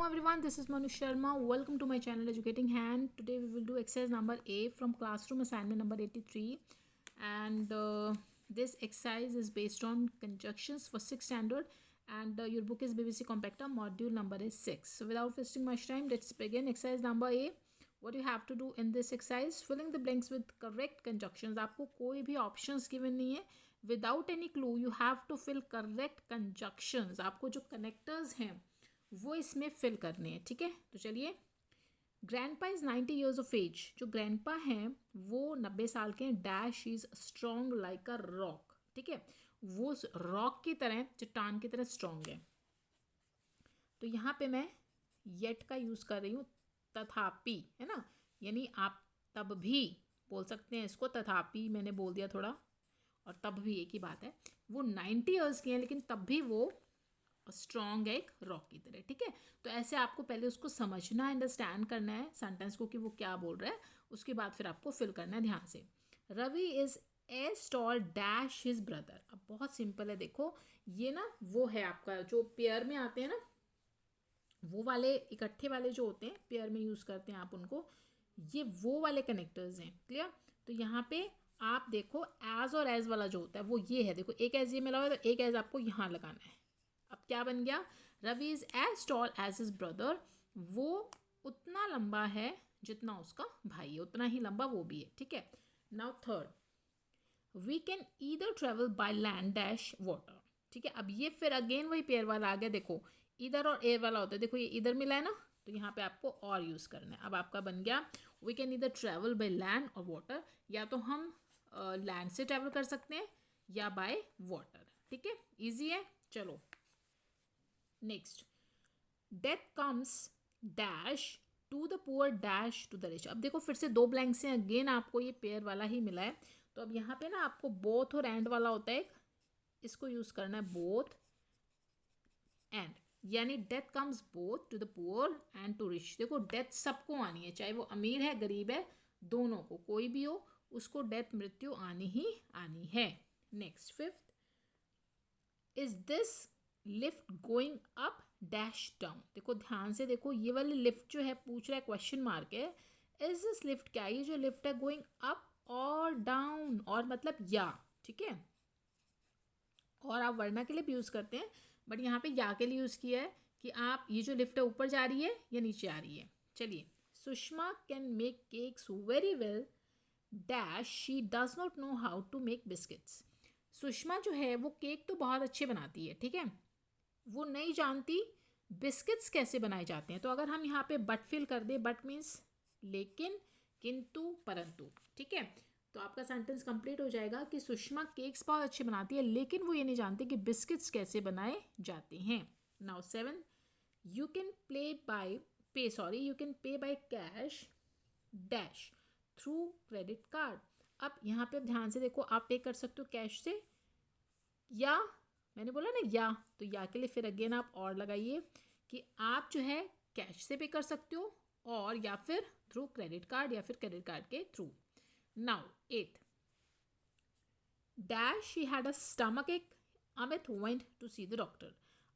everyone, this is Manu Sharma. Welcome to my channel Educating Hand. Today we will do exercise number A from classroom assignment number 83, and this exercise is based on conjunctions for 6th standard, and your book is BBC Compacta, module number is 6. So without wasting much time, let's begin exercise number A. What you have to do in this exercise, filling the blanks with correct conjunctions. आपको कोई भी options given नहीं है. Without any clue you have to fill correct conjunctions. आपको जो connectors हैं वो इसमें फिल करने हैं. ठीक है, तो चलिए. Grandpa is 90 years of age. जो ग्रैंडपा हैं वो 90 साल के हैं. Dash is strong like a rock. ठीक है, वो रॉक की तरह, चट्टान की तरह स्ट्रॉन्ग है. तो यहाँ पे मैं येट का यूज़ कर रही हूँ. तथापि है ना, यानी आप तब भी बोल सकते हैं इसको. तथापि मैंने बोल दिया थोड़ा, और तब भी एक ही बात है. वो 90 years की हैं लेकिन तब भी वो स्ट्रॉन्ग है एक रॉक की तरह. ठीक है, तो ऐसे आपको पहले उसको समझना, अंडरस्टैंड करना है सेंटेंस को कि वो क्या बोल रहा है. उसके बाद फिर आपको फिल करना है ध्यान से. Ravi is as tall dash his brother. अब बहुत सिंपल है. देखो ये ना वो है आपका जो पेयर में आते हैं ना, वो वाले इकट्ठे वाले जो होते हैं पेयर में यूज़ करते हैं आप उनको. ये वो वाले कनेक्टर्स हैं. क्लियर. तो यहाँ पे आप देखो एज और एज वाला जो होता है वो ये है. देखो एक एज ये मिला हुआ है तो एक एज आपको यहाँ लगाना है. अब क्या बन गया, Ravi is as tall as his brother. वो उतना लंबा है जितना उसका भाई है, उतना ही लंबा वो भी है. ठीक है. Now third, we can either travel by land dash water. ठीक है, अब ये फिर अगेन वही पेयर वाला आ गया. देखो इधर और एयर वाला होता है. देखो ये इधर मिला है ना, तो यहाँ पे आपको और यूज़ करना है. अब आपका बन गया we can either travel by land और वाटर. या तो हम लैंड से ट्रैवल कर सकते हैं या बाय वाटर. ठीक है, ईजी है. चलो next, death comes dash to the poor dash to the rich. अब देखो फिर से दो ब्लैंक्स हैं. अगेन आपको ये पेयर वाला ही मिला है. तो अब यहाँ पे ना आपको बोथ और एंड वाला होता है. इसको यूज़ करना है बोथ एंड, यानी death comes both to the poor and to rich. देखो डेथ सबको आनी है, चाहे वो अमीर है गरीब है, दोनों को, कोई भी हो उसको डेथ मृत्यु आनी ही आनी है. Next fifth, is this lift going up dash down. देखो ध्यान से देखो, ये वाली लिफ्ट जो है पूछ रहा है, क्वेश्चन मार्क है. इज दिस लिफ्ट, क्या ये जो लिफ्ट है गोइंग अप और डाउन, और मतलब या. ठीक है, और आप वरना के लिए भी यूज़ करते हैं, बट यहाँ पे या के लिए यूज़ किया है कि आप ये जो लिफ्ट है ऊपर जा रही है या नीचे आ रही है. चलिए, Sushma can make cakes very well dash she does not know how to make biscuits. Sushma जो है वो केक तो बहुत अच्छे बनाती है. ठीक है, वो नहीं जानती बिस्किट्स कैसे बनाए जाते हैं. तो अगर हम यहाँ पे बट फिल कर दें, बट मीन्स लेकिन, किंतु, परंतु. ठीक है, तो आपका सेंटेंस कंप्लीट हो जाएगा कि सुषमा केक्स बहुत अच्छे बनाती है लेकिन वो ये नहीं जानती कि बिस्किट्स कैसे बनाए जाते हैं. Now seven, you can you can pay by cash dash through credit card. अब यहाँ पे ध्यान से देखो, आप पे कर सकते हो कैश से, या मैंने बोला ना या, तो या के लिए फिर अगेन आप और लगाइए कि आप जो है कैश से पे कर सकते हो, और या फिर थ्रू क्रेडिट कार्ड, या फिर क्रेडिट कार्ड के through. Now eight, dash she had a stomach ache, Amit went to see the doctor.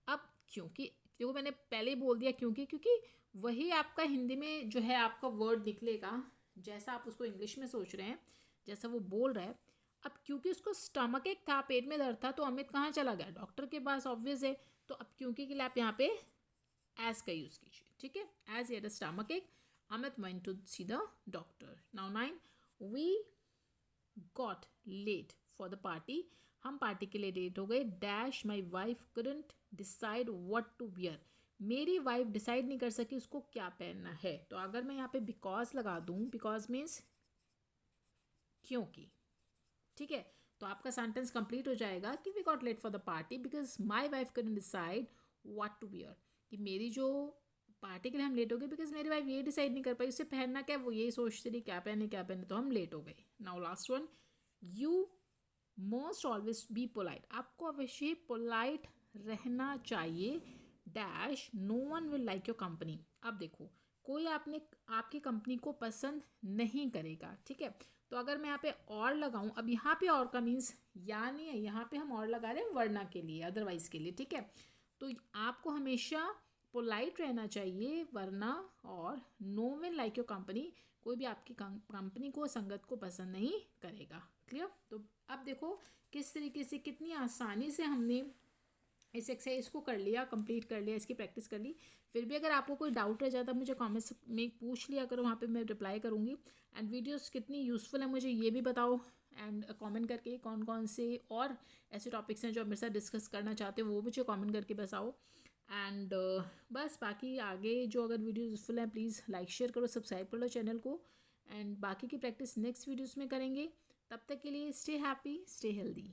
अब क्योंकि देखो मैंने पहले ही बोल दिया क्योंकि वही आपका हिंदी में जो है आपका वर्ड निकलेगा जैसा आप उसको इंग्लिश में सोच रहे हैं, जैसा वो बोल रहा है. अब क्योंकि उसको स्टमक एक था, पेट में दर्द था, तो अमित कहाँ चला गया, डॉक्टर के पास, ऑब्वियस है. तो अब क्योंकि के लिए आप यहाँ पे एज का यूज़ कीजिए. ठीक है, एज ये stomach ache, Amit went to see the doctor. Now nine, we got late for the party. हम पार्टी के लिए लेट हो गए dash my wife couldn't decide what to wear. मेरी वाइफ डिसाइड नहीं कर सकी उसको क्या पहनना है. तो अगर मैं यहाँ पे बिकॉज लगा दूँ, बिकॉज मीन्स क्योंकि. ठीक है, तो आपका सेंटेंस कंप्लीट हो जाएगा कि we got late for the party because my wife couldn't decide what to wear. कि मेरी जो पार्टी के लिए हम लेट हो गए बिकॉज मेरी वाइफ ये डिसाइड नहीं कर पाई उसे पहनना क्या, वो यही सोचती रही क्या पहने, तो हम लेट हो गए. Now last one, you most always be polite. आपको अवश्य पोलाइट रहना चाहिए dash no one will like your company. अब देखो कोई आपकी कंपनी को पसंद नहीं करेगा. ठीक है, तो अगर मैं यहाँ पे और लगाऊं, अब यहाँ पे और का मीन्स या नहीं है, यहाँ पे हम और लगा रहे हैं वरना के लिए, अदरवाइज के लिए. ठीक है, तो आपको हमेशा पोलाइट रहना चाहिए, वरना और no one like your company, कोई भी आपकी कंपनी को, संगत को पसंद नहीं करेगा। क्लियर? तो अब देखो किस तरीके से, कितनी आसानी से हमने इस एक्सरसाइज को कर लिया, कंप्लीट कर लिया, इसकी प्रैक्टिस कर ली। फिर भी अगर आपको कोई डाउट रह जाता मुझे कमेंट्स में पूछ लिया करो, वहाँ पे मैं रिप्लाई करूँगी। एंड वीडियोस कितनी यूज़फुल है मुझे ये भी बताओ, एंड कमेंट करके कौन कौन से और ऐसे टॉपिक्स हैं जो आप मेरे साथ डिस्कस करना चाहते हो वो मुझे कमेंट करके बताओ। एंड बस बाकी आगे जो अगर वीडियो यूज़फुल है प्लीज़ लाइक शेयर करो, सब्सक्राइब कर लो चैनल को। एंड बाकी की प्रैक्टिस नेक्स्ट वीडियोज़ में करेंगे। तब तक के लिए स्टे हैप्पी, स्टे हेल्दी।